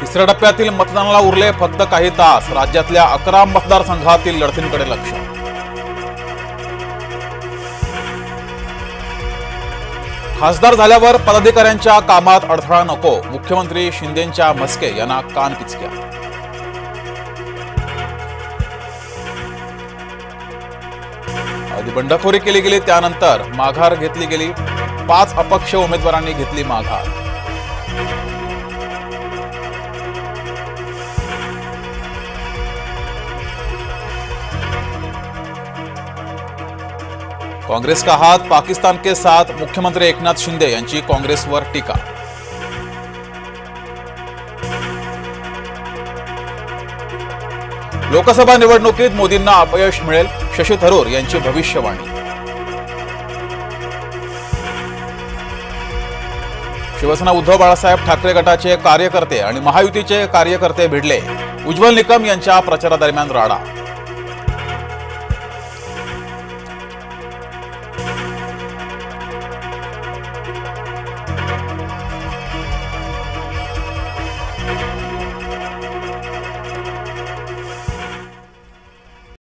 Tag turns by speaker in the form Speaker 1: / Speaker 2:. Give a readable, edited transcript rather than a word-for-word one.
Speaker 1: तिसऱ्या टप्प्यातील मतदानाला उरले फक्त काही तास. राज्यातल्या 11 मतदारसंघातील लढतींकडे लक्ष. खासदार झाल्यावर पदाधिकाऱ्यांच्या कामात अडथळा नको. मुख्यमंत्री शिंदेंच्या म्हस्के यांना कान किचक्या. आधी बंडखोरी केली गेली, त्यानंतर माघार घेतली गेली. 5 अपक्ष उमेदवारांनी घेतली माघार. कांग्रेस का हाथ पाकिस्तान के साथ. मुख्यमंत्री एकनाथ शिंदे यांची काँग्रेसवर टीका. लोकसभा निवडणुकीत मोदींना अपयश मिळेल. शशी थरूर यांची भविष्यवाणी. शिवसेना उद्धव बाळासाहेब ठाकरे गटाचे कार्यकर्ते आणि महायुतीचे कार्यकर्ते भिडले. उज्ज्वल निकम यांच्या प्रचारादरम्यान राडा.